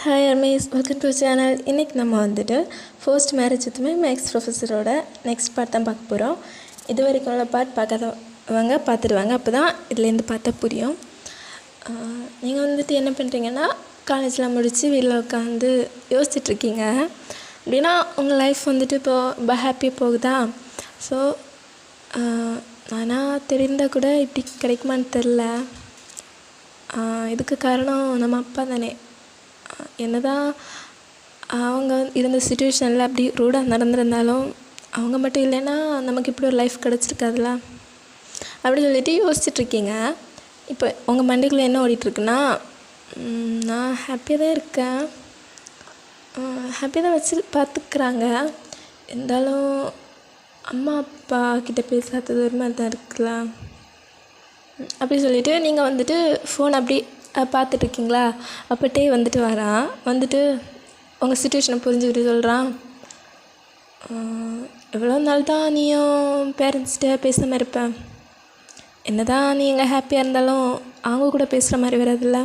Hi அர்மேஸ், welcome to channel. இன்றைக்கி நம்ம வந்துட்டு ஃபர்ஸ்ட் மேரேஜ் வித் மேக்ஸ் ப்ரொஃபஸரோட நெக்ஸ்ட் பார்ட் தான் பார்க்க போகிறோம். இது வரைக்கும் உள்ள பார்ட் பார்க்காதவங்க பார்த்துடுவாங்க, அப்போ தான் இதுலேருந்து பார்த்தா புரியும். நீங்கள் வந்துட்டு என்ன பண்ணுறீங்கன்னா, காலேஜில் முடித்து வீட்டில் உட்காந்து யோசிச்சுட்ருக்கீங்க அப்படின்னா உங்கள் லைஃப் வந்துட்டு இப்போது ரொம்ப ஹாப்பியாக போகுதா. ஸோ ஆனால் தெரிந்தால் கூட இப்படி கிடைக்குமான்னு தெரில. இதுக்கு காரணம் நம்ம அப்பா தானே. என்னதான் அவங்க இருந்த சுச்சுவேஷனில் அப்படி ரூடாக நடந்திருந்தாலும் அவங்க மட்டும் இல்லைன்னா நமக்கு இப்படி ஒரு லைஃப் கிடச்சிருக்காதுல்ல அப்படி சொல்லிட்டு யோசிச்சுட்ருக்கீங்க. இப்போ உங்கள் மண்டைக்குள்ளே என்ன ஓடிட்டுருக்குன்னா, நான் ஹாப்பியாக தான் இருக்கேன், ஹாப்பியாக தான் வச்சு பார்த்துக்கிறாங்க, இருந்தாலும் அம்மா அப்பா கிட்டே பேசாதது ஒரு மாதிரி தான் இருக்குல்ல அப்படி சொல்லிவிட்டு நீங்கள் வந்துட்டு ஃபோன் அப்படி பார்த்துட்ருக்கீங்களா. அப்போட்டே வந்துட்டு வரான், வந்துட்டு உங்கள் சுச்சுவேஷனை புரிஞ்சுக்கிட்டு சொல்கிறான், எவ்வளோ நாள் தான் நீயும் பேரண்ட்ஸ்கிட்ட பேசாமல் இருப்பேன், என்ன தான் நீ எங்கே ஹாப்பியாக இருந்தாலும் அவங்க கூட பேசுகிற மாதிரி வராதில்ல.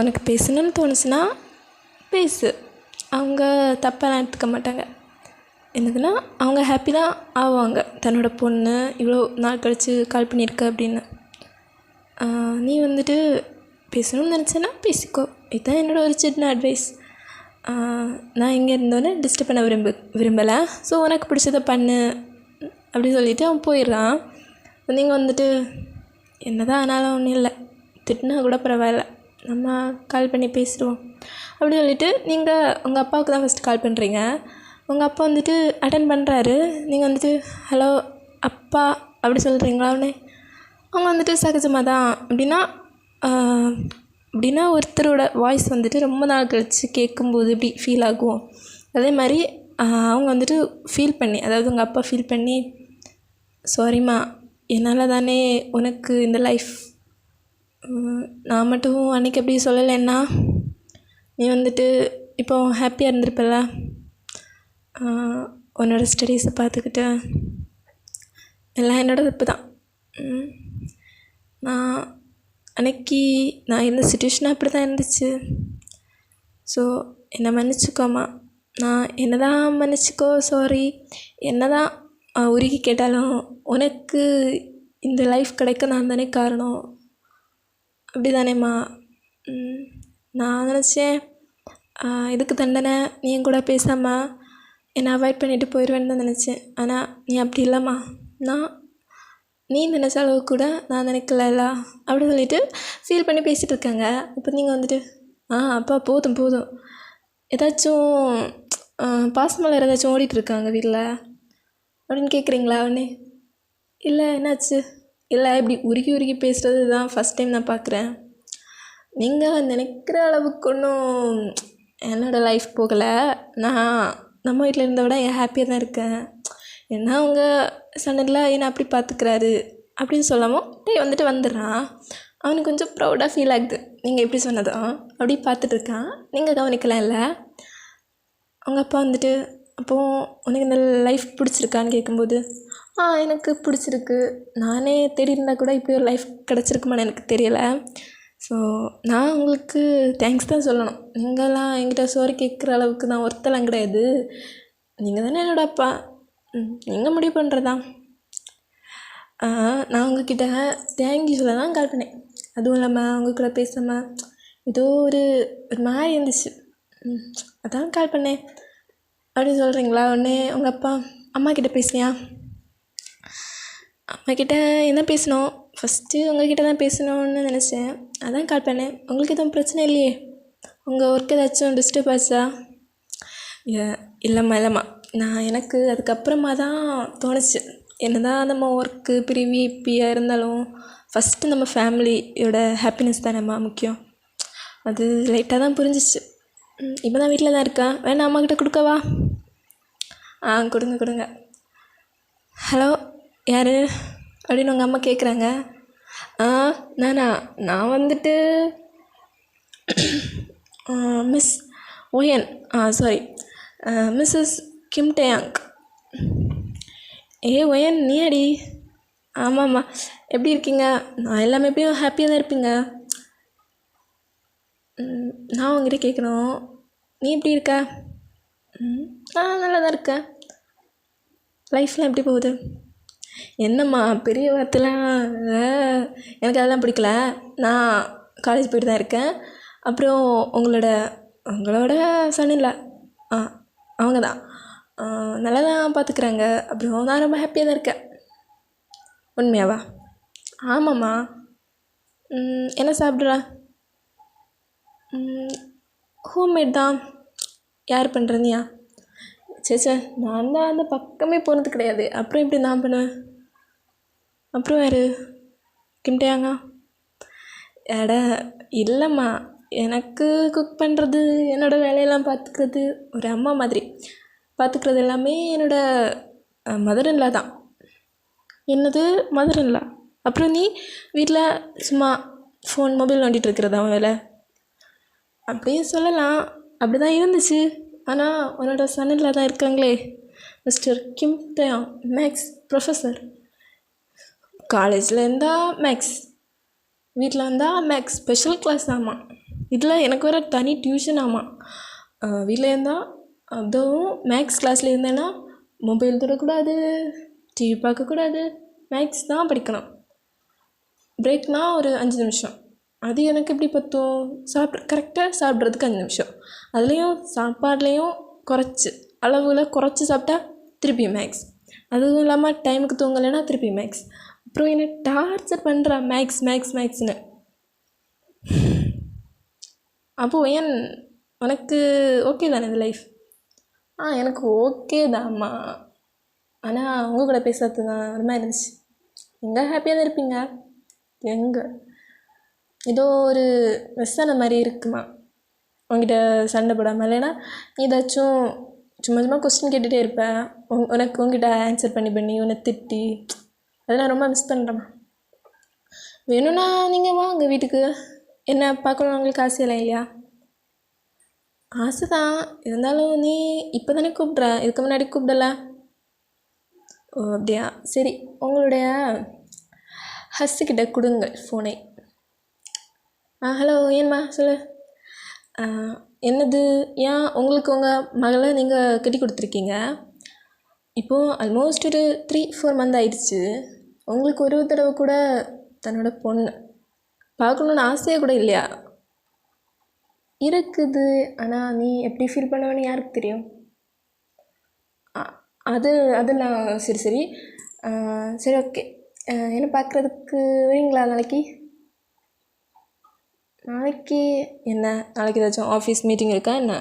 உனக்கு பேசணும்னு தோணுச்சுன்னா பேசு, அவங்க தப்பாக எடுத்துக்க மாட்டாங்க. என்னதுன்னா அவங்க ஹாப்பி தான் ஆவாங்க, தன்னோட பொண்ணு இவ்வளோ நாள் கழித்து கால் பண்ணியிருக்க அப்படின்னு. நீ வந்துட்டு பேசணும்னு நினச்சேன்னா பேசிக்கோ, இதுதான் என்னோடய ஒரு சின்ன அட்வைஸ். நான் இங்கே இருந்தோன்னே டிஸ்டர்ப் பண்ண விரும்பலை, ஸோ உனக்கு பிடிச்சதை பண்ணு அப்படி சொல்லிவிட்டு அவன் போயிடுறான். நீங்கள் வந்துட்டு என்ன தான் ஆனாலும் ஒன்றும் இல்லை, திட்டினா கூட பரவாயில்ல, நம்ம கால் பண்ணி பேசிடுவோம் அப்படி சொல்லிவிட்டு நீங்கள் உங்கள் அப்பாவுக்கு தான் ஃபஸ்ட்டு கால் பண்ணுறீங்க. உங்கள் அப்பா வந்துட்டு அட்டன் பண்ணுறாரு. நீங்கள் வந்துட்டு ஹலோ அப்பா அப்படி சொல்கிறீங்களா உடனே. அவங்க வந்துட்டு சகஜமாக தான் அப்படின்னா ஒருத்தரோட வாய்ஸ் வந்துட்டு ரொம்ப நாள் கழித்து கேட்கும்போது இப்படி ஃபீல் ஆகும். அதே மாதிரி அவங்க வந்துட்டு ஃபீல் பண்ணி, அதாவது உங்கள் அப்பா ஃபீல் பண்ணி, சாரிம்மா என்னால் தானே உனக்கு இந்த லைஃப், நான் மட்டும் அன்றைக்கி அப்படி சொல்லலைன்னா நீ வந்துட்டு இப்போ ஹாப்பியாக இருந்திருப்பல, உன்னோட ஸ்டடீஸை பார்த்துக்கிட்டு, எல்லாம் என்னோட தப்பு தான். அன்னைக்கு நான் இருந்த சுச்சுவேஷனாக அப்படி தான் இருந்துச்சு. ஸோ என்னை மன்னிச்சிக்கோமா, நான் என்ன தான் மன்னிச்சிக்கோ, சாரி, என்ன தான் உருகி கேட்டாலும் உனக்கு இந்த லைஃப் கிடைக்க நான் தானே காரணம், அப்படி தானேம்மா. நான் நினச்சேன் இதுக்கு தண்டனை நீ என் கூட பேசாமல் என்னை அவாய்ட் பண்ணிவிட்டு போயிடுவேன்னு தான் நினச்சேன். ஆனால் நீ அப்படி இல்லைம்மா, நீ நினச்ச அளவு கூட நான் நினைக்கல அப்படி சொல்லிவிட்டு ஃபீல் பண்ணி பேசிகிட்டு இருக்காங்க. இப்போ நீங்கள் வந்துட்டு அப்பா போதும் போதும், ஏதாச்சும் பாசமலர் ஏதாச்சும் ஓடிட்டுருக்காங்க வீட்டில் அப்படின்னு கேட்குறீங்களா உடனே. இல்லை என்னாச்சு, இல்லை இப்படி உருகி பேசுகிறது தான் ஃபஸ்ட் டைம் நான் பார்க்குறேன். நீங்கள் நினைக்கிற அளவுக்கு ஒன்றும் என்னோடய லைஃப் போகலை, நான் நம்ம வீட்டில் இருந்த விட என் ஹாப்பியாக தான் இருக்கேன். ஏன்னா அவங்க சண்டனில் என்னை அப்படி பார்த்துக்கிறாரு அப்படின்னு சொல்லாமல் வந்துட்டு வந்துடுறான். அவனுக்கு கொஞ்சம் ப்ரௌடாக ஃபீல் ஆகுது, நீங்கள் எப்படி சொன்னதும் அப்படி பார்த்துட்ருக்கான். நீங்கள் கவனிக்கலாம் இல்லை. அவங்க அப்பா வந்துட்டு, அப்போது உனக்கு இந்த லைஃப் பிடிச்சிருக்கான்னு கேட்கும்போது, எனக்கு பிடிச்சிருக்கு, நானே தேடி இருந்தால் கூட இப்படி ஒரு லைஃப் கிடச்சிருக்குமான்னு எனக்கு தெரியலை. ஸோ நான் உங்களுக்கு தேங்க்ஸ் தான் சொல்லணும். நீங்களாம் என்கிட்ட சோறு கேட்குற அளவுக்கு நான் ஒருத்தலாம் கிடையாது, நீங்கள் தானே என்னோட அப்பா, நீங்கள் முடிவு பண்ணுறதா. நான் உங்ககிட்ட தேங்க்யூ சொல்ல தான் கால் பண்ணேன். அதுவும் இல்லாமல் அவங்க கூட பேசாமல் ஏதோ ஒரு மாதிரி இருந்துச்சு, அதான் கால் பண்ணேன் அப்படின்னு சொல்கிறீங்களா. உடனே உங்கள் அப்பா அம்மா கிட்டே பேசுனியா. அம்மாக்கிட்ட என்ன பேசணும், ஃபஸ்ட்டு உங்கள்கிட்ட தான் பேசணுன்னு நினச்சேன், அதான் கால் பண்ணேன். உங்களுக்கு எதுவும் பிரச்சனை இல்லையே, உங்கள் ஒர்க் ஏதாச்சும் டிஸ்டர்ப் ஆச்சா. இல்லைம்மா, நான் எனக்கு அதுக்கப்புறமா தான் தோணுச்சு, என்ன தான் நம்ம ஒர்க்கு பிரிவியாக இருந்தாலும் ஃபஸ்ட்டு நம்ம ஃபேமிலியோட ஹாப்பினஸ் தானேம்மா முக்கியம். அது லைட்டாக தான் புரிஞ்சிச்சு. இப்போ தான் வீட்டில் தான் இருக்கேன், வேணா அம்மாக்கிட்ட கொடுக்கவா. கொடுங்க. ஹலோ யார் அப்படின்னு உங்கள் அம்மா கேட்குறாங்க. நான் வந்துட்டு மிஸ் ஓயன், சாரி மிஸ்ஸஸ் கிம் டேயாங். ஒயன் நீ அடி. ஆமாம்மா, எப்படி இருக்கீங்க. நான் எல்லாமே எப்பயும் ஹாப்பியாக தான் இருப்பீங்க. நான் உங்ககிட்ட கேட்கணும், நீ எப்படி இருக்க? நான் நல்லா தான் இருக்கேன். லைஃப்லாம் எப்படி போகுது? என்னம்மா பெரிய வார்த்தைலாம் எனக்கு அதெல்லாம் பிடிக்கல. நான் காலேஜ் போய்ட்டு தான் இருக்கேன். அப்புறம் உங்களோட சன்னில்லை அவங்க தான் நல்லா தான் பார்த்துக்குறாங்க. அப்புறம் நான் ரொம்ப ஹாப்பியாக தான் இருக்கேன். உண்மையாவா? ஆமாம்மா. என்ன சாப்பிட்ற? ஹோம்மேட் தான். யார் பண்ணுறனியா? சே நான் தான் அந்த பக்கமே போனது கிடையாது. அப்புறம் எப்படி நான் பண்ணுவேன்? அப்புறம் யார்? கிம்டையாங்க? எட இல்லைம்மா, எனக்கு குக் பண்ணுறது, என்னோடய வேலையெல்லாம் பார்த்துக்கிறது ஒரு அம்மா மாதிரி. பார்த்துக்கிறது எல்லாமே என்னோடய மதர் இன் லா தான். என்னது மதர் இன் லா? அப்புறம் நீ வீட்டில் சும்மா ஃபோன் மொபைல் நோண்டிகிட்டு இருக்கிறதா வேலை? அப்படியே சொல்லலாம். அப்படி தான் இருந்துச்சு. ஆனால் உன்னோட சன் இன் லா தான் இருக்காங்களே, மிஸ்டர் கிம் டயாங், மேக்ஸ் ப்ரொஃபஸர். காலேஜில் இருந்தால் மேக்ஸ், வீட்டில் வந்தால் மேக்ஸ் ஸ்பெஷல் கிளாஸ். ஆமாம், இதில் எனக்கு வர தனி டியூஷன். ஆமாம், வீட்டில் இருந்தால் அதுவும் மேக்ஸ் கிளாஸில் இருந்தேன்னா மொபைல் தொடக்கூடாது, டிவி பார்க்கக்கூடாது, மேக்ஸ் தான் படிக்கணும். பிரேக்னால் ஒரு 5 நிமிஷம். அது எனக்கு எப்படி பற்றும்? கரெக்டாக சாப்பிட்றதுக்கு 5 நிமிஷம். அதுலேயும் சாப்பாட்லேயும் அளவில் குறைச்சி சாப்பிட்டா திருப்பி மேக்ஸ். அதுவும் இல்லாமல் டைமுக்கு தூங்கலைன்னா திருப்பி மேக்ஸ். அப்புறம் என்னை டார்ச்சர் பண்ணுறா மேக்ஸ் மேக்ஸ் மேக்ஸ்னு. அப்போது ஏன் உனக்கு ஓகே தானே இந்த லைஃப்? எனக்கு ஓகே தான்ம்மா. ஆனால் உங்கள் கூட பேசுறது தான் ஒரு மாதிரி இருந்துச்சு. எங்கே ஹாப்பியாக தான் இருப்பீங்க? எங்கே ஏதோ ஒரு வெஸ்ஸான மாதிரி இருக்குமா உங்ககிட்ட சண்டை போடாமல்? இல்லைன்னா நீ ஏதாச்சும் சும்மா கொஸ்டின் கேட்டுகிட்டே இருப்பேன். உங்ககிட்ட ஆன்சர் பண்ணி உன்னை திட்டி, அதெல்லாம் ரொம்ப மிஸ் பண்ணுறேம்மா. வேணும்னா நீங்கள் வாங்க வீட்டுக்கு, என்ன பார்க்கணும் உங்களுக்கு ஆசையெல்லாம் இல்லையா? ஆசை தான், இருந்தாலும் நீ இப்போ தானே கூப்பிட்ற, இதுக்கு முன்னாடி கூப்பிடல. ஓ அப்படியா, சரி. உங்களுடைய ஹஸ்ஸுக்கிட்ட கொடுங்க ஃபோனை. ஹலோ, ஏன்மா சொல்லு. என்னது? ஏன் உங்களுக்கு உங்கள் மகளை நீங்கள் கட்டி கொடுத்துருக்கீங்க? இப்போது ஆல்மோஸ்ட் ஒரு 3-4 மந்த் ஆயிடுச்சு. உங்களுக்கு ஒரு தடவை கூட தன்னோட பொண்ணு பார்க்கணுன்னு ஆசையாக கூட இல்லையா? இருக்குது, ஆனால் நீ எப்படி ஃபீல் பண்ணுவேன்னு யாருக்கு தெரியும்? அதெல்லாம் சரி சரி சரி ஓகே. என்ன பார்க்குறதுக்கு வரீங்களா நாளைக்கு? என்ன நாளைக்கு ஏதாச்சும் ஆஃபீஸ் மீட்டிங் இருக்கா என்ன?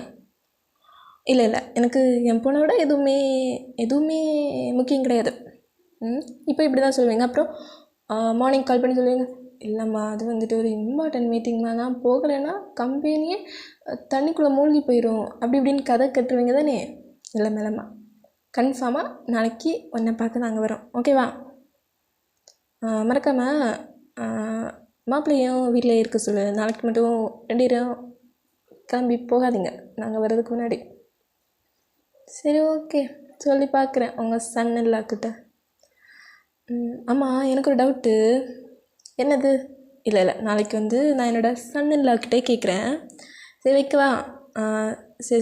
இல்லை எனக்கு என் பொண்ணை விட எதுவுமே முக்கியம் கிடையாது. இப்போ இப்படி தான் சொல்லுவீங்க. அப்புறம் மார்னிங் கால் பண்ணி சொல்லுவீங்க, இல்லைம்மா அது வந்துட்டு ஒரு இம்பார்ட்டன்ட் மீட்டிங்மா, நான் போகலைன்னா கம்பெனியே தண்ணிக்குள்ளே மூழ்கி போயிடும், அப்படி இப்படின்னு கதை கட்டுருவீங்க தானே? இல்லைம்மா, கன்ஃபார்மாக நாளைக்கு உன்னை பார்க்க நாங்கள் வரோம், ஓகேவா? மறக்காமல் மாப்பிள்ளையும் வீட்டில் இருக்க சொல்லு. நாளைக்கு மட்டும் 2 பேரும் கிளம்பி போகாதீங்க நாங்கள் வர்றதுக்கு முன்னாடி. சரி ஓகே, சொல்லி பார்க்குறேன் உங்கள் சன் இன் லா கிட்ட. ஆமாம், எனக்கு ஒரு டவுட்டு. என்னது? இல்லை நாளைக்கு நான் என்னோடய சன் இன் லா கிட்டே கேட்குறேன். சரி வைக்கவா?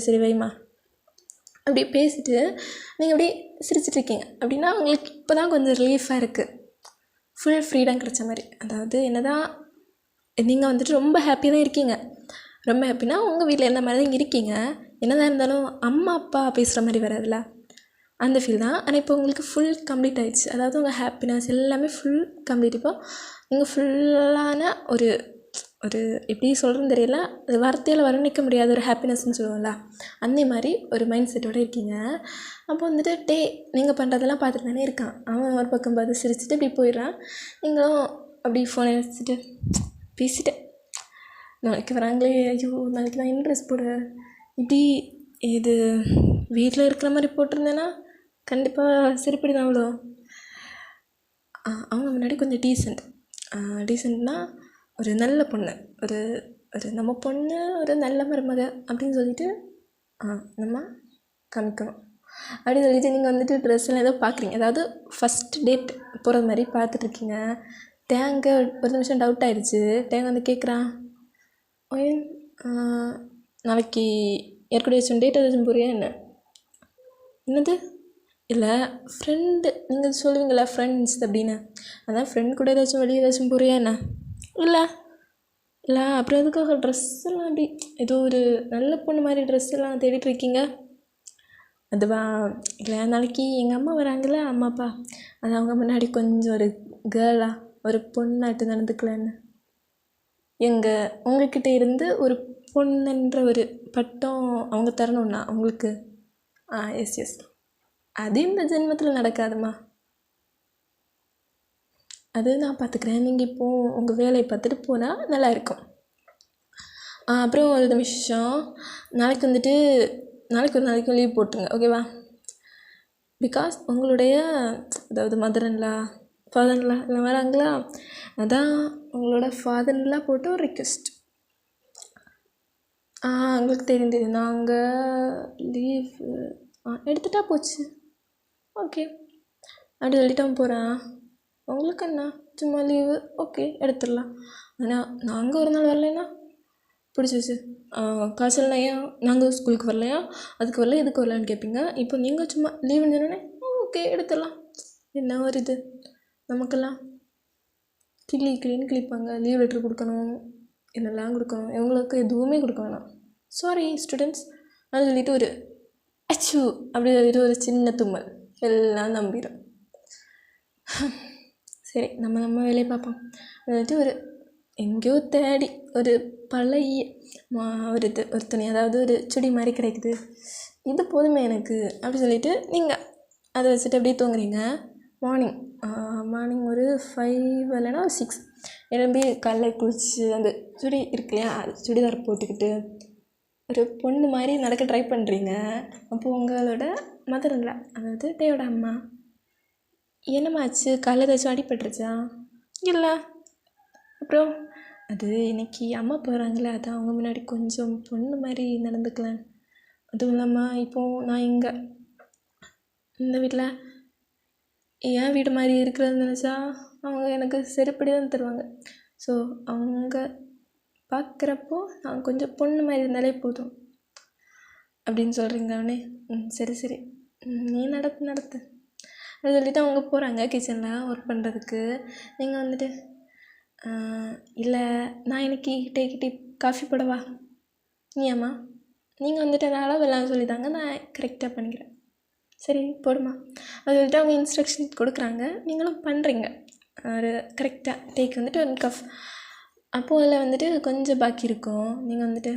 சரி வைம்மா. அப்படி பேசிட்டு நீங்கள் அப்படி சிரிச்சிட்ருக்கீங்க அப்படின்னா உங்களுக்கு இப்போ தான் கொஞ்சம் ரிலீஃபாக இருக்குது, ஃபுல் ஃப்ரீடம் கிடச்ச மாதிரி. அதாவது என்னதான் நீங்கள் வந்துட்டு ரொம்ப ஹாப்பியாக தான் இருக்கீங்க. ரொம்ப ஹாப்பினா உங்கள் வீட்டில் இருந்த மாதிரி தான் இருக்கீங்க. என்னதான் இருந்தாலும் அம்மா அப்பா பேசுகிற மாதிரி வராதுல்ல, அந்த ஃபீல் தான். ஆனால் இப்போ உங்களுக்கு ஃபுல் கம்ப்ளீட் ஆகிடுச்சு. அதாவது உங்கள் ஹாப்பினஸ் எல்லாமே ஃபுல் கம்ப்ளீட். இப்போ நீங்கள் ஃபுல்லான ஒரு எப்படி சொல்கிறதுன்னு தெரியல, அது வார்த்தையில் வர்ணிக்க முடியாத ஒரு ஹாப்பினஸ்ன்னு சொல்லுவோம்ல, அந்த மாதிரி ஒரு மைண்ட் செட்டோடு இருக்கீங்க. அப்போ வந்துட்டு நீங்கள் பண்ணுறதெல்லாம் பார்த்துட்டு தானே இருக்கான். அவன் ஒரு பக்கம் பார்த்து சிரிச்சுட்டு இப்படி போயிடுறான். நீங்களும் அப்படி ஃபோனை வச்சுட்டு பேசிட்டேன், நாளைக்கு வராங்களே, ஐயோ நாளைக்கு நான் என்ன ட்ரெஸ் போட, இப்படி இது வீட்டில் இருக்கிற மாதிரி போட்டிருந்தேன்னா கண்டிப்பாக சரிப்படி தான் அவ்வளோ. அவங்க முன்னாடி கொஞ்சம் டீசெண்ட்னா ஒரு நல்ல பொண்ணு, ஒரு நம்ம பொண்ணு ஒரு நல்ல மருமக அப்படின்னு சொல்லிட்டு நம்ம காமிக்கணும். அப்படின்னு சொல்லிட்டு நீங்கள் வந்துட்டு ட்ரெஸ்ஸெல்லாம் ஏதோ பார்க்குறீங்க, அதாவது ஃபஸ்ட் டேட் போகிற மாதிரி பார்த்துட்ருக்கீங்க. தேங்க ஒரு நிமிஷம் டவுட் ஆகிடுச்சு. தேங்க கேட்குறான், நாளைக்கு ஏற்கனவே டேட் ஏதாச்சும் போறியா என்ன? என்னது? இல்லை ஃப்ரெண்டு, நீங்கள் சொல்லுவீங்களா ஃப்ரெண்ட்ஸ் அப்படின்னு, அதான் ஃப்ரெண்ட் கூட ஏதாச்சும் வெளியே ஏதாச்சும் போறியா என்ன? இல்லை இல்லை அப்புறம் எதுக்காக ட்ரெஸ் எல்லாம் அப்படி ஏதோ ஒரு நல்ல பொண்ணு மாதிரி ட்ரெஸ் எல்லாம் தேடிட்டு இருக்கீங்க? அதுவா, இல்லை நாளைக்கு எங்கள் அம்மா வராங்களே, அம்மா அப்பா, அது அவங்க முன்னாடி கொஞ்சம் ஒரு கேர்ளாக ஒரு பொண்ணாட்டு நடந்துக்கலான்னு, உங்ககிட்ட இருந்து ஒரு பொண்ணுன்ற ஒரு பட்டம் அவங்க தரணும்னா அவங்களுக்கு. எஸ் எஸ், அது இந்த ஜென்மத்தில் நடக்காதுமா. அது நான் பார்த்துக்கிறேன், நீங்கள் இப்போது உங்கள் வேலையை பார்த்துட்டு போனால் நல்லா இருக்கும். அப்புறம் ஒரு நிமிஷம், நாளைக்கு ஒரு நாளைக்கு லீவ் போட்டுருங்க, ஓகேவா? பிகாஸ் உங்களுடைய அதாவது மதர்ன்லா ஃபாதர்ன்லா எல்லாம் வராங்களா, அதான் உங்களோட ஃபாதர்ன்லா போட்டு ஒரு ரிக்வெஸ்ட். உங்களுக்கு தெரியும், நாங்கள் லீவ் எடுத்துட்டா போச்சு, ஓகே அப்படி சொல்லிட்டு அவன் போகிறேன். உங்களுக்கு என்ன சும்மா லீவு, ஓகே எடுத்துடலாம். ஆனால் நாங்கள் ஒரு நாள் வரலைன்னா பிடிச்சிச்சு, காய்ச்சல்னா ஏன் நாங்கள் ஸ்கூலுக்கு வரலையா, அதுக்கு வரல இதுக்கு வரலான்னு கேட்பீங்க. இப்போ நீங்கள் சும்மா லீவுன்னு சொன்னோன்னே ஓகே எடுத்துடலாம். என்ன ஒரு இது நமக்கெல்லாம் கிளின்னு கிளிப்பாங்க, லீவ் லெட்ரு கொடுக்கணும், என்னெல்லாம் கொடுக்கணும், இவங்களுக்கு எதுவுமே கொடுக்க வேணாம். சாரி ஸ்டூடெண்ட்ஸ் அது சொல்லிட்டு ஒரு அச்சு அப்படி சொல்லிட்டு ஒரு சின்ன தும்மல் எல்லாம் நம்பிடும். சரி, நம்ம வேலையை பார்ப்போம். வந்துட்டு ஒரு எங்கேயோ தேடி ஒரு பழைய ஒரு துணி, அதாவது ஒரு சுடி மாதிரி கிடைக்குது, இது போதுமே எனக்கு அப்படி சொல்லிட்டு நீங்கள் அதை வச்சுட்டு அப்படியே தூங்குறீங்க. மார்னிங் ஒரு 5 இல்லைனா 6 எழும்பி காலைல குளிச்சு அந்த சுடி இருக்கு இல்லையா, அது சுடிதார் போட்டுக்கிட்டு ஒரு பொண்ணு மாதிரி நடக்க ட்ரை பண்ணுறீங்க. அப்போது உங்களோட மதர்ன்லா, அதாவது டேயோட அம்மா, என்னம்மாச்சு காலைல ஏதாச்சும் அடிபட்டுருச்சா? இல்லை. அப்புறம் அது இன்றைக்கி அம்மா போகிறாங்களே, அதான் அவங்க முன்னாடி கொஞ்சம் பொண்ணு மாதிரி நடந்துக்கலாம். அதுவும் இல்லாமல் இப்போது நான் இந்த வீட்டில் என் வீடு மாதிரி இருக்கிறது நினச்சா அவங்க எனக்கு செருப்படி தான் தருவாங்க. ஸோ அவங்க பார்க்குறப்போ நான் கொஞ்சம் பொண்ணு மாதிரி இருந்தாலே போதும் அப்படின்னு சொல்கிறீங்க அவனே. சரி நீ நடத்து அது சொல்லிவிட்டு அவங்க போகிறாங்க கிச்சனில் ஒர்க் பண்ணுறதுக்கு. நீங்கள் வந்துட்டு இல்லை நான் இன்னைக்கு டீ காஃபி போடவா? நீயாம்மா, நீங்கள் வந்துட்டு அதனால் எல்லாம் சொல்லித்தாங்க, நான் கரெக்டாக பண்ணிக்கிறேன். சரி போடுமா அது வந்துட்டு அவங்க இன்ஸ்ட்ரக்ஷன் கொடுக்குறாங்க, நீங்களும் பண்ணுறீங்க ஒரு கரெக்டாக. டேக்கு வந்துட்டு 1 கப். அப்போது அதில் வந்துட்டு கொஞ்சம் பாக்கி இருக்கும், நீங்கள் வந்துட்டு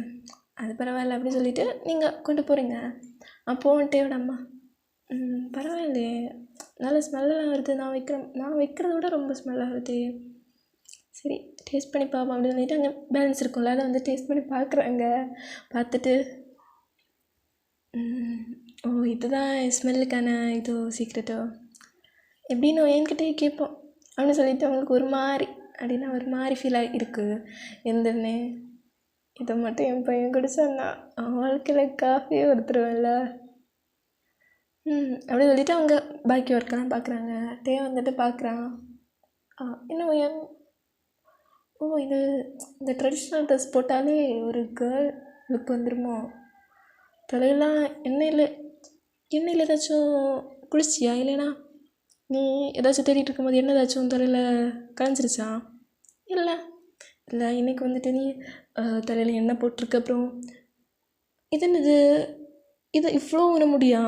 அது பரவாயில்ல அப்படி சொல்லிவிட்டு நீங்கள் கொண்டு போகிறீங்க. அப்போது டேயோட அம்மா, பரவாயில்லையே நல்ல ஸ்மெல்லாம் வருது, நான் வைக்கிறத விட ரொம்ப ஸ்மெல்லாக வருது, சரி டேஸ்ட் பண்ணி பார்ப்போம் அப்படின்னு சொல்லிட்டு அங்கே பேலன்ஸ் இருக்கும்ல, அதை வந்து டேஸ்ட் பண்ணி பார்க்குறாங்க. பார்த்துட்டு ஓ இதுதான் ஸ்மெல்லுக்கான இதோ சீக்ரெட்டோ எப்படின்னு என்கிட்டே கேட்போம் அப்படின்னு சொல்லிட்டு அவங்களுக்கு ஒரு மாதிரி ஃபீல் இருக்குது. எந்தன்னு இதை மட்டும் என் பையன் குடிச்சான்னா அவன் வாழ்க்கையில் காஃபியே ஒருத்தருவேன்ல. அப்படி சொல்லிவிட்டு அவங்க பாக்கி ஒர்க்கெல்லாம் பார்க்குறாங்க. டே வந்துட்டு பார்க்குறான், இன்னும் இந்த ட்ரெடிஷ்னல் ட்ரெஸ் போட்டாலே ஒரு கேர்ள் லுக் வந்துடுமோ? தலையெல்லாம் எண்ணெயில் ஏதாச்சும் குளிச்சியா? இல்லைனா நீ ஏதாச்சும் தேடிட்டு இருக்கும்போது எண்ணெய் ஏதாச்சும் தலையில் கலைஞ்சிருச்சா? இல்லை இன்றைக்கி வந்துட்டு நீ தலையில் எண்ணெய் போட்டிருக்க. அப்புறம் இது என்னது, இது இவ்வளோ முடியா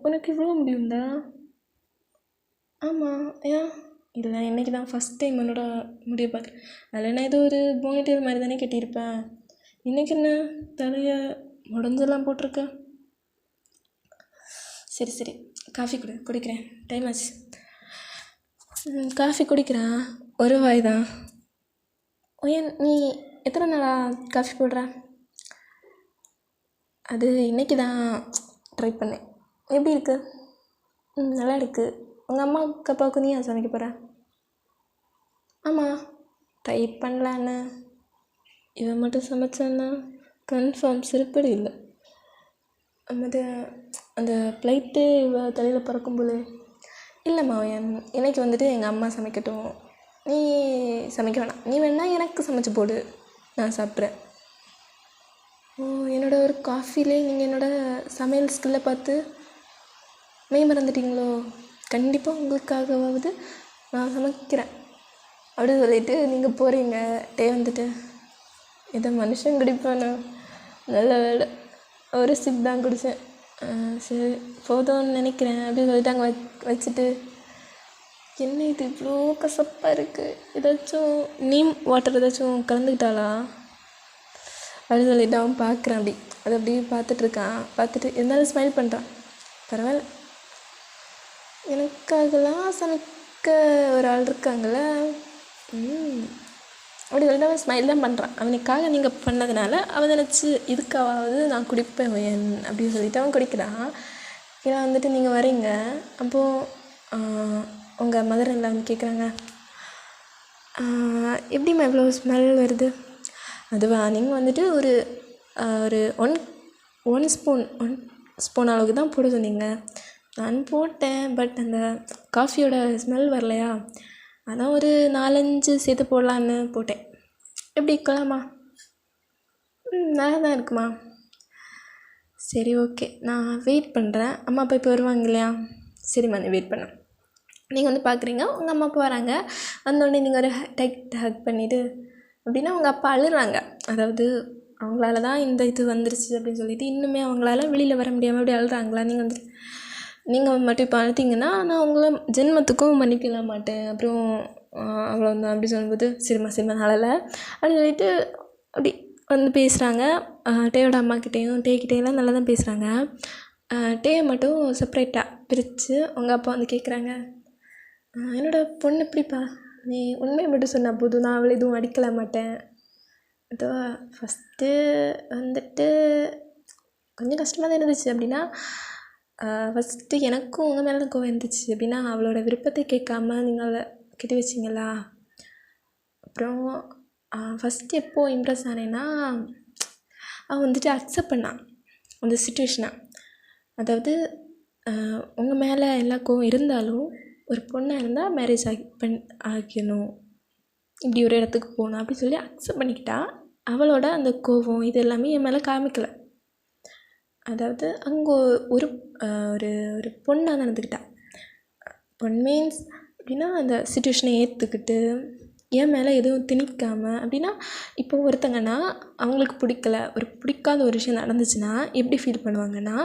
உனக்கு? இவ்வளோ முடியும்டா? ஆமாம், ஏன்? இல்லை இன்றைக்கி தான் ஃபஸ்ட் டைம் என்னோட முடிய பார்க்குறேன். அதில் நான் ஏதோ ஒரு போனிடெயில் மாதிரி தானே கட்டியிருப்பேன், இன்றைக்கி என்ன தலையை உடஞ்செல்லாம் போட்டிருக்க? சரி காஃபி குடிக்கிறேன், டைம் ஆச்சு. காஃபி குடிக்கிறேன், ஒரு வாய் தான். ஏன் நீ எத்தனை நாளாக காஃபி போடுற? அது இன்றைக்கி தான் ட்ரை பண்ணேன். எப்படி இருக்குது? நல்லா இருக்குது. உங்கள் அம்மாவுக்கு அப்பாவுக்கு நீ சமைக்க போகிற? ஆமாம், ட்ரை பண்ணலான்னு. இவன் மட்டும் சமைச்சான்னா கன்ஃபார்ம் சிறுப்படி இல்லை. அந்த ஃப்ளைட்டு இவ தலையில் பறக்கும்போது இல்லைம்மா, இன்றைக்கி வந்துட்டு எங்கள் அம்மா சமைக்கட்டும், நீ சமைக்க வேணாம், நீ வேணா எனக்கு சமைச்சு போடு, நான் சாப்பிட்றேன். ஓ, என்னோட ஒரு காஃபிலே நீங்கள் என்னோடய சமையல் ஸ்கில்லை பார்த்து மெய் மறந்துட்டீங்களோ? கண்டிப்பாக உங்களுக்காகவாவது நான் சமைக்கிறேன் அப்படி சொல்லிட்டு நீங்கள் போகிறீங்க. டே வந்துட்டு இதை மனுஷன் குடிப்பானோ? நல்ல வேலை ஒரு சிப் தான் குடித்தேன். சரி போதும்னு நினைக்கிறேன் அப்படின்னு சொல்லிட்டு அங்கே வச்சுட்டு, என்ன இது இவ்வளோ கசப்பாக இருக்குது, ஏதாச்சும் நீம் வாட்டர் ஏதாச்சும் கலந்துக்கிட்டாளா அப்படின்னு சொல்லிட்டு அவன் பார்க்குறான். அப்படி அதை அப்படி பார்த்துட்ருக்கான். பார்த்துட்டு இருந்தாலும் ஸ்மைல் பண்ணுறான். பரவாயில்ல, எனக்காகலாம் சமைக்க ஒரு ஆள் இருக்காங்கள அப்படி சொல்லிட்டு அவன் ஸ்மைல் தான் பண்ணுறான். அவனுக்காக நீங்கள் பண்ணதுனால அவன் நினச்சி இதுக்காவது நான் குடிப்பேன் அப்படின்னு சொல்லிட்டு அவன் குடிக்கிறான். ஏன்னா வந்துட்டு நீங்கள் வரீங்க. அப்போது உங்கள் மதர் இல்லை வந்து கேட்குறாங்க, எப்படிம்மா இவ்வளோ ஸ்மெல் வருது? அதுவா, நீங்கள் வந்துட்டு ஒரு ஒரு ஒன் ஸ்பூன் அளவுக்கு தான் போட சொன்னீங்க. நான் போட்டேன், பட் அந்த காஃபியோட ஸ்மெல் வரலையா, அதான் ஒரு 4-5 சேர்த்து போடலான்னு போட்டேன். எப்படி இருக்கலாமா? நல்லா தான் இருக்குமா? சரி, ஓகே, நான் வெயிட் பண்ணுறேன். அம்மா அப்பா இப்போ வருவாங்க இல்லையா? சரிம்மா, நீ வெயிட் பண்ண. நீங்கள் வந்து பார்க்குறீங்க, உங்கள் அம்மா அப்பா வராங்க. வந்தோடனே நீங்கள் ஒரு டைட் ஹக் பண்ணிவிட்டு அப்படின்னா உங்கள் அப்பா அழுறாங்க. அதாவது அவங்களால தான் இந்த இது வந்துருச்சு அப்படின்னு சொல்லிட்டு இன்னுமே அவங்களால வெளியில் வர முடியாமல் அப்படி அழுறாங்களா? நீங்கள் மட்டும் இப்போ அழுத்திங்கன்னா நான் உங்களை ஜென்மத்துக்கும் மன்னிக்கல மாட்டேன். அப்புறம் அவ்வளோதான் அப்படி சொல்லும்போது, சரிம்மா அழலை அப்படின்னு சொல்லிட்டு அப்படி வந்து பேசுகிறாங்க. டேயோட அம்மாக்கிட்டேயும் டேக்கிட்டேயெல்லாம் நல்லா தான் பேசுகிறாங்க. டேயை மட்டும் செப்பரேட்டாக பிரித்து உங்கள் அப்பா வந்து கேட்குறாங்க, என்னோடய பொண்ணு எப்படிப்பா? நீ உண்மையை மட்டும் சொன்னால் போதும், நான் அவளை எதுவும் அடிக்கல மாட்டேன். அதோ ஃபஸ்ட்டு வந்துட்டு கொஞ்சம் கஷ்டமாக தான் இருந்துச்சு. அப்படின்னா ஃபஸ்ட்டு எனக்கும் உங்கள் மேலே தான் கோவம் இருந்துச்சு. அப்படின்னா அவளோட விருப்பத்தை கேட்காம நீங்கள் அவளை கட்டி வச்சிங்களா? அப்புறம் ஃபஸ்ட்டு எப்போது இம்ப்ரெஸ் ஆனேன்னா, அவன் வந்துட்டு அக்செப்ட் பண்ணான் அந்த சுச்சுவேஷனை. அதாவது உங்கள் மேலே எல்லா கோவம் இருந்தாலும் ஒரு பொண்ணாக இருந்தால் மேரேஜ் ஆகிக்கணும், இப்படி ஒரு இடத்துக்கு போகணும் அப்படி சொல்லி அக்செப்ட் பண்ணிக்கிட்டா. அவளோட அந்த கோபம் இது எல்லாமே என் மேலே காமிக்கலை. அதாவது அங்கே ஒரு ஒரு ஒரு பொண்ணாக நடந்துக்கிட்டா. பொன் மீன்ஸ் அப்படின்னா அந்த சுச்சுவேஷனை ஏற்றுக்கிட்டு என் மேலே எதுவும் திணிக்காமல். அப்படின்னா இப்போ ஒருத்தங்கன்னா அவங்களுக்கு பிடிக்காத ஒரு விஷயம் நடந்துச்சுன்னா எப்படி ஃபீல் பண்ணுவாங்கன்னா,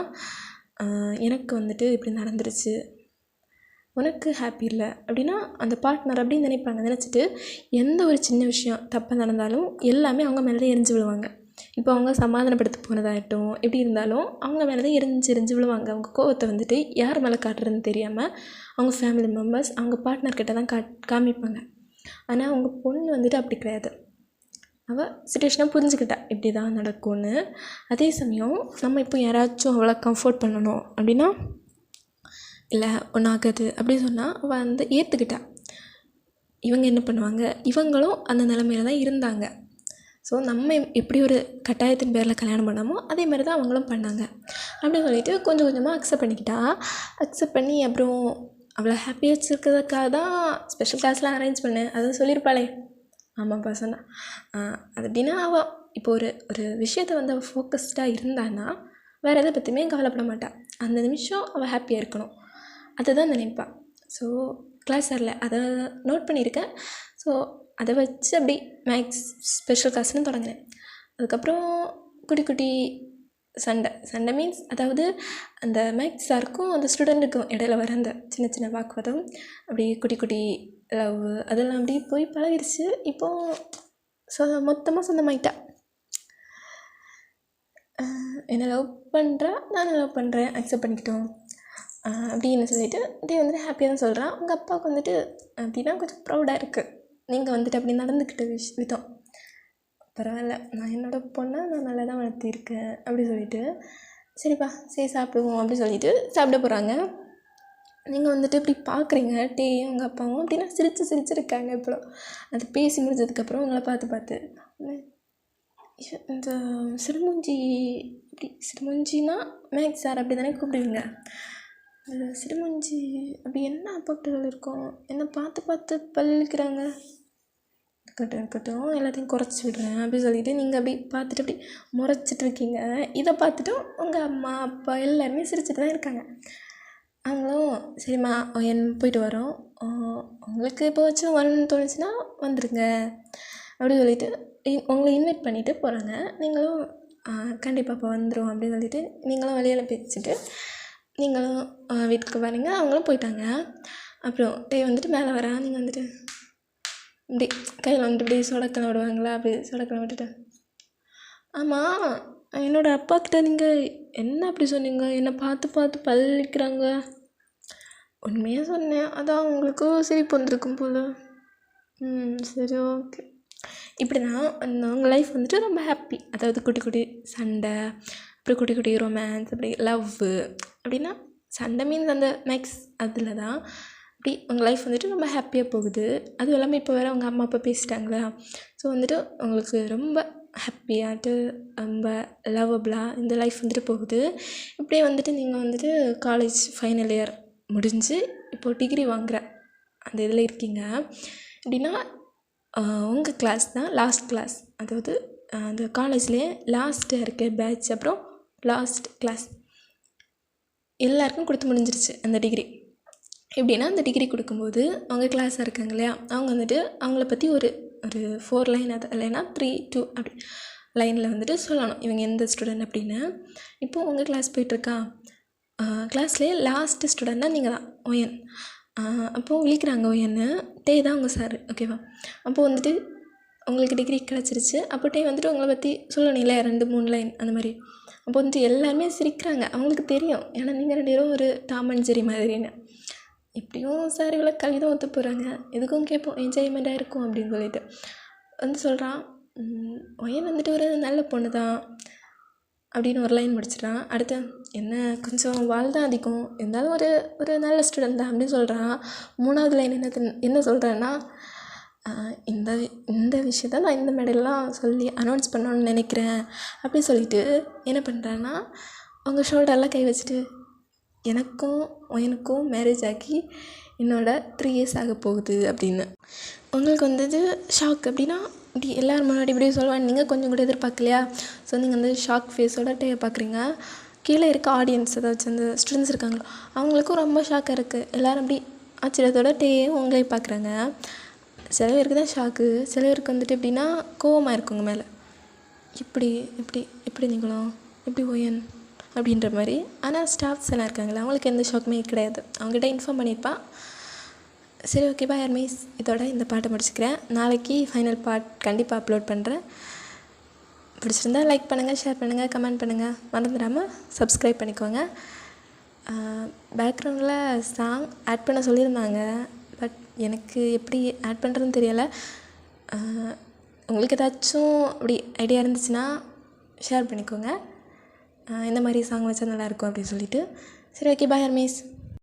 எனக்கு வந்துட்டு இப்படி நடந்துருச்சு, உனக்கு ஹாப்பி இல்லை அப்படின்னா அந்த பார்ட்னர் அப்படின்னு நினைப்பாங்க. நினச்சிட்டு எந்த ஒரு சின்ன விஷயம் தப்பாக நடந்தாலும் எல்லாமே அவங்க மேலே தான் எரிஞ்சு விழுவாங்க. இப்போ அவங்க சமாதானப்படுத்த போனதாகட்டும் எப்படி இருந்தாலும் அவங்க மேலே தான் எரிஞ்சு விழுவாங்க. அவங்க கோவத்தை வந்துட்டு யார் மேலே காட்டுறதுன்னு தெரியாமல் அவங்க ஃபேமிலி மெம்பர்ஸ் அவங்க பார்ட்னர்கிட்ட தான் காமிப்பாங்க. ஆனால் அவங்க பொண்ணு வந்துட்டு அப்படி கிடையாது. அவள் சுச்சுவேஷனை புரிஞ்சுக்கிட்டா இப்படி தான் நடக்கும்னு. அதே சமயம் நம்ம இப்போ யாராச்சும் அவளை கம்ஃபர்ட் பண்ணணும் அப்படின்னா, இல்லை ஒன்றாகாது அப்படின்னு சொன்னால் அவள் வந்து ஏற்றுக்கிட்டா. இவங்க என்ன பண்ணுவாங்க, இவங்களும் அந்த நிலமையில தான் இருந்தாங்க. ஸோ நம்ம எப்படி ஒரு கட்டாயத்தின் பேரில் கல்யாணம் பண்ணாமோ அதே மாதிரி தான் அவங்களும் பண்ணாங்க. அப்படின்னு சொல்லிட்டு கொஞ்சம் கொஞ்சமாக அக்செப்ட் பண்ணிக்கிட்டா. அக்செப்ட் பண்ணி அப்புறம் அவளை ஹாப்பியாக வச்சுருக்கிறதுக்காக தான் ஸ்பெஷல் கிளாஸ்லாம் அரேஞ்ச் பண்ணேன். அதான் சொல்லியிருப்பாளே. ஆமாப்பா சொன்னான். அது எப்படின்னா அவள் இப்போ ஒரு விஷயத்தை வந்து அவள் ஃபோக்கஸ்டாக இருந்தான்னா வேறு எதை பற்றியுமே கவலைப்பட மாட்டாள். அந்த நிமிஷம் அவள் ஹாப்பியாக இருக்கணும் அதை தான் நினைப்பாள். ஸோ கிளாஸ் வரல அதை நோட் பண்ணியிருக்கேன். ஸோ அதை வச்சு அப்படி மேக்ஸ் ஸ்பெஷல் கிளாஸ்னு தொடங்கினேன். அதுக்கப்புறம் குட்டி குட்டி சண்டை மீன்ஸ் அதாவது அந்த மேக்ஸ் சாருக்கும் அந்த ஸ்டூடெண்ட்டுக்கும் இடையில வர அந்த சின்ன சின்ன வாக்குவாதம் அப்படி குட்டி குட்டி லவ் அதெல்லாம் அப்படி போய் பழகிடுச்சு. இப்போது மொத்தமாக சொந்தமாயிட்டா. என்னை லவ் பண்ணுறா, நானும் லவ் பண்ணுறேன், அக்செப்ட் பண்ணிக்கிட்டோம் அப்படின்னு சொல்லிட்டு இதே வந்துட்டு ஹாப்பியாக தான் சொல்கிறான். உங்கள் அப்பாவுக்கு வந்துட்டு அப்படின்னா கொஞ்சம் ப்ரௌடாக இருக்குது. நீங்கள் வந்துட்டு அப்படி நடந்துக்கிட்ட விதம் பரவாயில்ல, நான் என்னோடய பொண்ணை நான் நல்லா தான் வளர்த்திருக்கேன் அப்படி சொல்லிட்டு, சரிப்பா சரி சாப்பிடுவோம் அப்படி சொல்லிட்டு சாப்பிட போகிறாங்க. நீங்கள் வந்துட்டு இப்படி பார்க்குறீங்க டேயும் உங்கள் அப்பாவும் அப்படின்னா சிரிச்சிருக்காங்க. இப்போ அது பேசி முடிஞ்சதுக்கப்புறம் உங்களை பார்த்து இந்த சிறுமூஞ்சின்னா மேக்ஸ் சார் அப்படி தானே கூப்பிடுவீங்க. அது சிறுமூஞ்சி அப்படி என்ன அப்பாக்கள் இருக்கும், என்னை பார்த்து பல்லிக்கிறாங்க. இருக்கட்டும் எல்லாத்தையும் குறைச்சி விட்றேன் அப்படி சொல்லிவிட்டு நீங்கள் அப்படி பார்த்துட்டு அப்படி முறைச்சிட்ருக்கீங்க. இதை பார்த்துட்டு உங்கள் அம்மா அப்பா எல்லாருமே சிரிச்சிட்டு தான் இருக்காங்க. அவங்களும் சரிம்மா என் போயிட்டு வரோம், உங்களுக்கு எப்போவாச்சும் வரணும்னு தோணுச்சுன்னா வந்துடுங்க அப்படி சொல்லிவிட்டு உங்களை இன்வைட் பண்ணிவிட்டு போகிறாங்க. நீங்களும் கண்டிப்பாக இப்போ வந்துடும் அப்படின்னு சொல்லிவிட்டு நீங்களும் வழியில் பேசிட்டு நீங்களும் வீட்டுக்கு வரீங்க. அவங்களும் போயிட்டாங்க. அப்புறம் வந்துட்டு மேலே வரா. நீங்கள் வந்துட்டு இப்படி கையில் வந்துட்டு இப்படி சொடக்கெல்லாம் விடுவாங்களா, அப்படி சொடக்கெல்லாம் விட்டுட்டு ஆமாம் என்னோடய அப்பாக்கிட்ட நீங்கள் என்ன அப்படி சொன்னீங்க, என்னை பார்த்து பார்த்து பல்லிக்கிறாங்க. உண்மையாக சொன்னேன், அதான் அவங்களுக்கும் சிரிப்பு வந்திருக்கும் போல். சரி ஓகே. இப்படி தான் உங்கள் லைஃப் வந்துட்டு ரொம்ப ஹாப்பி. அதாவது குட்டி குட்டி சண்டை, அப்புறம் குட்டி குட்டி ரொமான்ஸ், அப்படி லவ்வு அப்படின்னா சண்டை மீன்ஸ் அந்த மேக்ஸ் அதில் தான் அப்படி உங்கள் லைஃப் வந்துட்டு ரொம்ப ஹாப்பியாக போகுது. அதுவும் இல்லாமல் இப்போ வேறு உங்கள் அம்மா அப்பா பேசிட்டாங்களா, ஸோ வந்துட்டு உங்களுக்கு ரொம்ப ஹாப்பியாகிட்டு ரொம்ப லவ்வபுளாக இந்த லைஃப் வந்துட்டு போகுது. இப்படியே வந்துட்டு நீங்கள் வந்துட்டு காலேஜ் ஃபைனல் இயர் முடிஞ்சு இப்போது டிகிரி வாங்குகிற அந்த இதில் இருக்கீங்க. எப்படின்னா உங்கள் கிளாஸ் தான் லாஸ்ட் கிளாஸ், அதாவது அந்த காலேஜ்லேயே லாஸ்ட்டு இருக்க பேட்ச், அப்புறம் லாஸ்ட் கிளாஸ் எல்லாருக்கும் கொடுத்து முடிஞ்சிருச்சு அந்த டிகிரி. எப்படின்னா அந்த டிகிரி கொடுக்கும்போது அவங்க கிளாஸாக இருக்காங்க இல்லையா, அவங்க வந்துட்டு அவங்கள பற்றி ஒரு 4 லைன் அது இல்லைன்னா 3, 2 அப்படி லைனில் வந்துட்டு சொல்லணும் இவங்க எந்த ஸ்டூடெண்ட் அப்படின்னு. இப்போது உங்கள் கிளாஸ் போயிட்டுருக்கா, கிளாஸ்லேயே லாஸ்ட்டு ஸ்டூடெண்ட்னா நீங்கள் தான் ஒயன். அப்போது விழிக்கிறாங்க ஒயன்னு, தான் உங்கள் சார் ஓகேவா. அப்போது வந்துட்டு உங்களுக்கு டிகிரி கிடச்சிருச்சு. அப்போ வந்துட்டு உங்களை பற்றி சொல்லணும்ல 2, 3 லைன் அந்த மாதிரி. அப்போ வந்துட்டு எல்லாருமே சிரிக்கிறாங்க. அவங்களுக்கு தெரியும், ஏன்னா நீங்கள் 2 பேரும் ஒரு டாம் அண்ட் ஜெர்ரி மாதிரின்னு. இப்படியும் சார் இவ்வளோ கவிதை ஒத்து போகிறாங்க, எதுக்கும் கேட்போம், என்ஜாய்மெண்ட்டாக இருக்கும் அப்படின்னு சொல்லிட்டு வந்து சொல்கிறான். ஒயன் வந்துட்டு ஒரு நல்ல பொண்ணு தான் அப்படின்னு ஒரு லைன் முடிச்சிட்டான். அடுத்து என்ன கொஞ்சம் வாழ் தான் அதிகம், இருந்தாலும் ஒரு நல்ல ஸ்டூடெண்ட் தான் அப்படின்னு சொல்கிறான். 3வது லைன் என்ன சொல்கிறேன்னா, இந்த விஷயத்த நான் இந்த மேடையிலலாம் சொல்லி அனௌன்ஸ் பண்ணணுன்னு நினைக்கிறேன் அப்படி சொல்லிட்டு என்ன பண்ணுறான்னா, அவங்க ஷோல்டர்லாம் கை வச்சுட்டு எனக்கும் மேரேஜ் ஆகி என்னோட 3 இயர்ஸ் ஆக போகுது அப்படின்னு. உங்களுக்கு வந்தது ஷாக். அப்படின்னா இப்படி எல்லோரும் முன்னாடி இப்படி சொல்லுவாங்க, நீங்கள் கொஞ்சம் கூட எதிர்பார்க்கலையா. ஸோ நீங்கள் வந்து ஷாக் ஃபேஸோட பார்க்குறீங்க. கீழே இருக்க ஆடியன்ஸ், ஏதாச்சும் அந்த ஸ்டூடெண்ட்ஸ் இருக்காங்களோ அவங்களுக்கும் ரொம்ப ஷாக்காக இருக்குது. எல்லோரும் அப்படி ஆச்சரியத்தோட உங்களே பார்க்குறாங்க. சில பேருக்கு தான் ஷாக்கு, சில பேருக்கு வந்துட்டு எப்படின்னா கோவமாக இருக்குங்க மேலே. இப்படி நீங்களும் இப்படி ஒயன் அப்படின்ற மாதிரி. ஆனால் ஸ்டாஃப்ஸ் எல்லாம் இருக்காங்களா, அவங்களுக்கு எந்த ஷாக்குமே கிடையாது. அவங்ககிட்ட இன்ஃபார்ம் பண்ணியிருப்பான். சரி ஓகே பாய் மிஸ், இதோட இந்த பாட்டை முடிச்சுக்கிறேன். நாளைக்கு ஃபைனல் பார்ட் கண்டிப்பாக அப்லோட் பண்ணுறேன். பிடிச்சிருந்தா லைக் பண்ணுங்கள், ஷேர் பண்ணுங்கள், கமெண்ட் பண்ணுங்கள், மறந்துடாமல் சப்ஸ்கிரைப் பண்ணிக்கோங்க. பேக்ரவுண்டில் சாங் ஆட் பண்ண சொல்லியிருந்தாங்க, பட் எனக்கு எப்படி ஆட் பண்ணுறதுன்னு தெரியலை. உங்களுக்கு ஏதாச்சும் அப்படி ஐடியா இருந்துச்சுன்னா ஷேர் பண்ணிக்கோங்க, இந்த மாதிரி சாங் வச்சா நல்லாயிருக்கும் அப்படின்னு சொல்லிட்டு. சரி ஓகே பாய் மிஸ்.